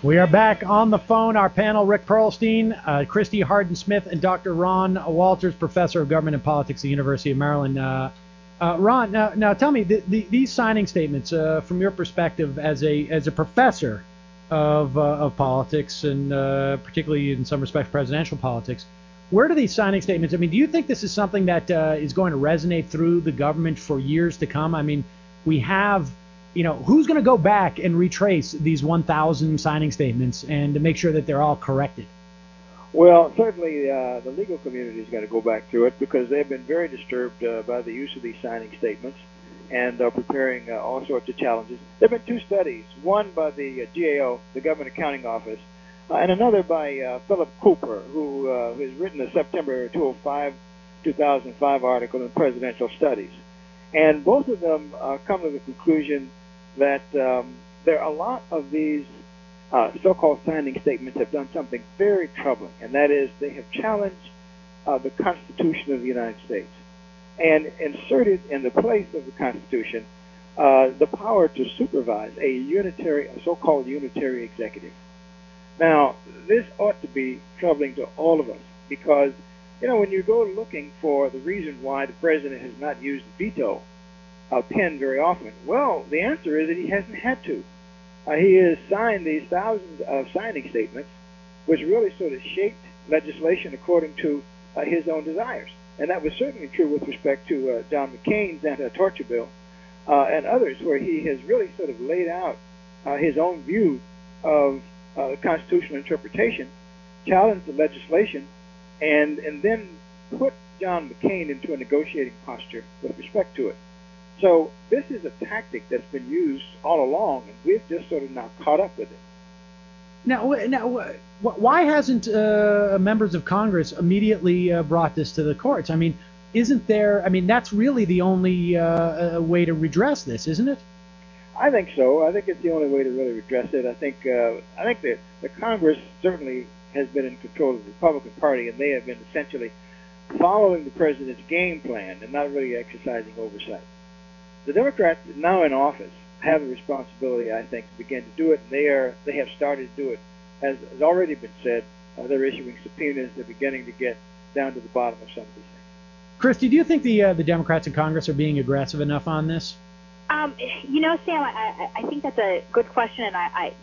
We are back on the phone. Our panel, Rick Perlstein, Christy Harden-Smith, and Dr. Ron Walters, Professor of Government and Politics at the University of Maryland. Ron, now tell me, these signing statements, from your perspective as a professor of politics, and particularly in some respects presidential politics, where do these signing statements, I mean, do you think this is something that is going to resonate through the government for years to come? I mean, we have, who's going to go back and retrace these 1,000 signing statements and to make sure that they're all corrected? Well, certainly the legal community is going to go back through it because they've been very disturbed by the use of these signing statements and are preparing all sorts of challenges. There have been two studies, one by the GAO, the Government Accounting Office, and another by Philip Cooper, who has written a September 2005 article in Presidential Studies. And both of them come to the conclusion that there are a lot of these so-called signing statements have done something very troubling, and that is they have challenged the Constitution of the United States and inserted in the place of the Constitution the power to supervise a so-called unitary executive. Now, this ought to be troubling to all of us because, when you go looking for the reason why the president has not used the veto pen very often, well, the answer is that he hasn't had to. He has signed these thousands of signing statements, which really sort of shaped legislation according to his own desires. And that was certainly true with respect to John McCain's anti-torture bill and others, where he has really sort of laid out his own view of constitutional interpretation, challenged the legislation, and then put John McCain into a negotiating posture with respect to it. So this is a tactic that's been used all along, and we've just sort of now caught up with it. Now, why hasn't members of Congress immediately brought this to the courts? I mean, isn't there? I mean, that's really the only way to redress this, isn't it? I think so. I think it's the only way to really redress it. I think that the Congress certainly has been in control of the Republican Party, and they have been essentially following the president's game plan and not really exercising oversight. The Democrats now in office have a responsibility, I think, to begin to do it, and they have started to do it. As has already been said, they're issuing subpoenas. They're beginning to get down to the bottom of some of these things. Christy, do you think the Democrats in Congress are being aggressive enough on this? Sam, I think that's a good question, and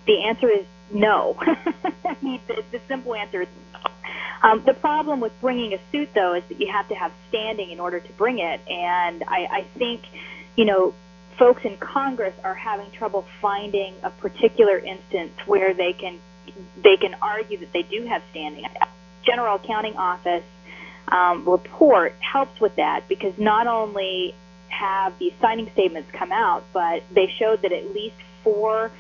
the answer is no. I mean, the simple answer is no. The problem with bringing a suit, though, is that you have to have standing in order to bring it, and I think, folks in Congress are having trouble finding a particular instance where they can argue that they do have standing. General Accounting Office report helps with that because not only have these signing statements come out, but they showed that at least 4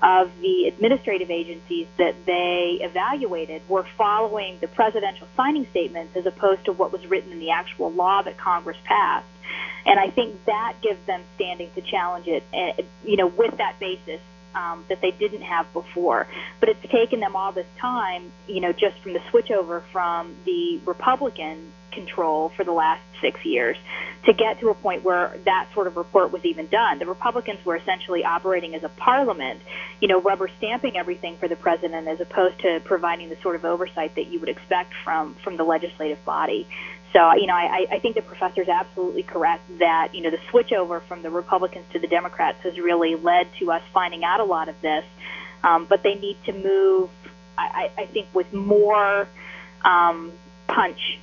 of the administrative agencies that they evaluated were following the presidential signing statements as opposed to what was written in the actual law that Congress passed. And I think that gives them standing to challenge it, with that basis that they didn't have before. But it's taken them all this time, just from the switchover from the Republican control for the last 6 years to get to a point where that sort of report was even done. The Republicans were essentially operating as a parliament, rubber stamping everything for the president as opposed to providing the sort of oversight that you would expect from the legislative body. So, I think the professor's absolutely correct that, the switchover from the Republicans to the Democrats has really led to us finding out a lot of this. But they need to move, I think, with more punch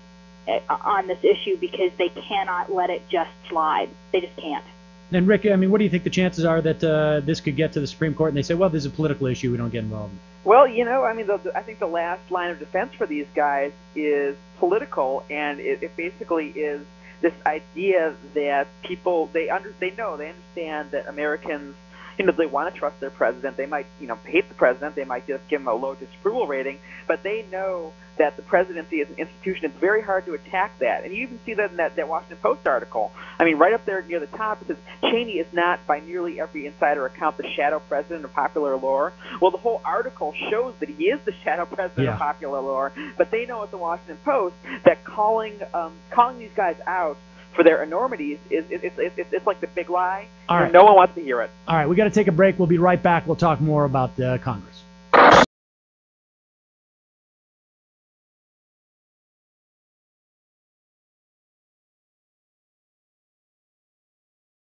on this issue because they cannot let it just slide. They just can't. And Rick, I mean, what do you think the chances are that this could get to the Supreme Court and they say, well, this is a political issue, we don't get involved? Well, I think the last line of defense for these guys is political, and it basically is this idea that people, they understand that Americans, they want to trust their president. They might, hate the president. They might just give him a low disapproval rating, but they know that the presidency as an institution, it's very hard to attack that. And you even see that in that Washington Post article. I mean, right up there near the top, it says, Cheney is not, by nearly every insider account, the shadow president of popular allure. Well, the whole article shows that he is the shadow president of popular allure, but they know at the Washington Post that calling these guys out for their enormities it's like the big lie. All right. No one wants to hear it. All right, we got to take a break. We'll be right back. We'll talk more about Congress.